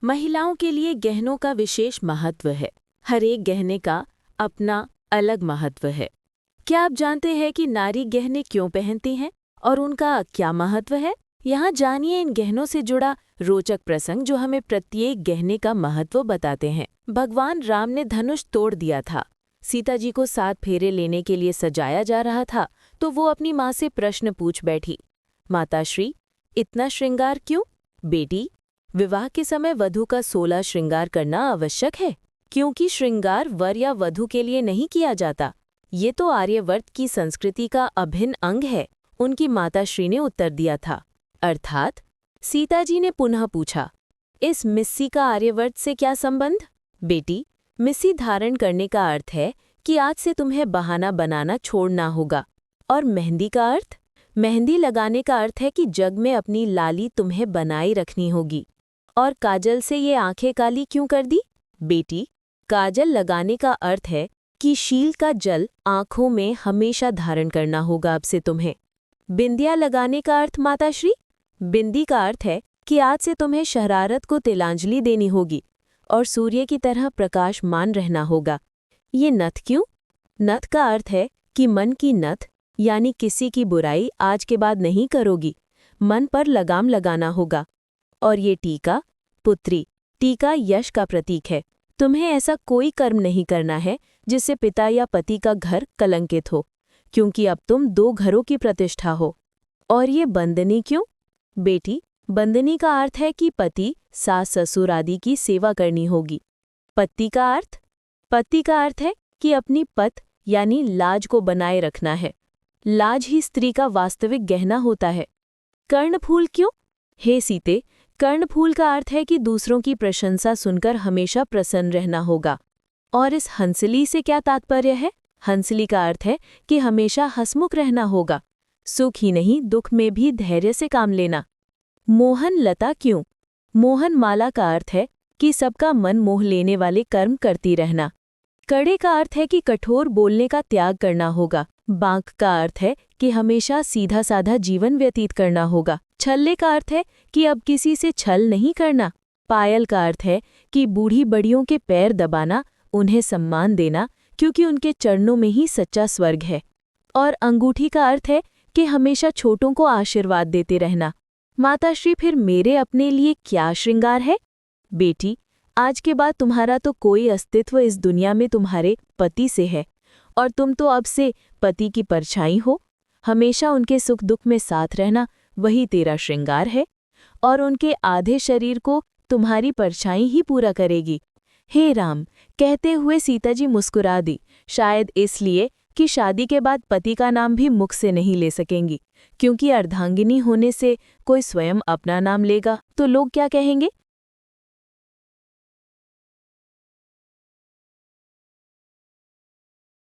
महिलाओं के लिए गहनों का विशेष महत्व है। हर एक गहने का अपना अलग महत्व है। क्या आप जानते हैं कि नारी गहने क्यों पहनती हैं और उनका क्या महत्व है? यहाँ जानिए इन गहनों से जुड़ा रोचक प्रसंग जो हमें प्रत्येक गहने का महत्व बताते हैं। भगवान राम ने धनुष तोड़ दिया था। सीता जी को 7 फेरे लेने के लिए सजाया जा रहा था तो वो अपनी माँ से प्रश्न पूछ बैठी, माताश्री, इतना श्रृंगार क्यों? बेटी, विवाह के समय वधू का 16 श्रृंगार करना आवश्यक है, क्योंकि श्रृंगार वर या वधू के लिए नहीं किया जाता। ये तो आर्यवर्त की संस्कृति का अभिन्न अंग है, उनकी माताश्री ने उत्तर दिया था। अर्थात सीता जी ने पुनः पूछा, इस मिस्सी का आर्यवर्त से क्या संबंध? बेटी, मिस्सी धारण करने का अर्थ है कि आज से तुम्हें बहाना बनाना छोड़ना होगा। और मेहंदी का अर्थ? मेहंदी लगाने का अर्थ है कि जग में अपनी लाली तुम्हें बनाए रखनी होगी। और काजल से ये आंखें काली क्यों कर दी? बेटी, काजल लगाने का अर्थ है कि शील का जल आंखों में हमेशा धारण करना होगा अब से तुम्हें। बिंदिया लगाने का अर्थ माताश्री? बिंदी का अर्थ है कि आज से तुम्हें शरारत को तिलांजलि देनी होगी और सूर्य की तरह प्रकाशमान रहना होगा। ये नथ क्यों? नथ का अर्थ है कि मन की नथ, यानी किसी की बुराई आज के बाद नहीं करोगी, मन पर लगाम लगाना होगा। और ये टीका, पुत्री, टीका यश का प्रतीक है। तुम्हें ऐसा कोई कर्म नहीं करना है जिससे पिता या पति का घर कलंकित हो, क्योंकि अब तुम 2 घरों की प्रतिष्ठा हो। और ये बंदनी क्यों? बेटी, बंदनी का अर्थ है कि पति, सास ससुर आदि की सेवा करनी होगी। पत्ती का अर्थ? पत्ती का अर्थ है कि अपनी पत यानी लाज को बनाए रखना है। लाज ही स्त्री का वास्तविक गहना होता है। कर्णफूल क्यों? हे सीते, कर्णफूल का अर्थ है कि दूसरों की प्रशंसा सुनकर हमेशा प्रसन्न रहना होगा। और इस हंसली से क्या तात्पर्य है? हंसली का अर्थ है कि हमेशा हंसमुख रहना होगा, सुख ही नहीं दुख में भी धैर्य से काम लेना। मोहन लता क्यों? मोहन माला का अर्थ है कि सबका मन मोह लेने वाले कर्म करती रहना। कड़े का अर्थ है कि कठोर बोलने का त्याग करना होगा। बांक का अर्थ है कि हमेशा सीधा साधा जीवन व्यतीत करना होगा। छल्ले का अर्थ है कि अब किसी से छल नहीं करना। पायल का अर्थ है कि बूढ़ी बड़ियों के पैर दबाना, उन्हें सम्मान देना, क्योंकि उनके चरणों में ही सच्चा स्वर्ग है। और अंगूठी का अर्थ है कि हमेशा छोटों को आशीर्वाद देते रहना। माताश्री, फिर मेरे अपने लिए क्या श्रृंगार है? बेटी, आज के बाद तुम्हारा तो कोई अस्तित्व इस दुनिया में तुम्हारे पति से है, और तुम तो अब से पति की परछाई हो। हमेशा उनके सुख दुख में साथ रहना, वही तेरा श्रृंगार है, और उनके आधे शरीर को तुम्हारी परछाई ही पूरा करेगी। हे राम, कहते हुए सीता जी मुस्कुरा दी, शायद इसलिए कि शादी के बाद पति का नाम भी मुख से नहीं ले सकेंगी, क्योंकि अर्धांगिनी होने से कोई स्वयं अपना नाम लेगा तो लोग क्या कहेंगे?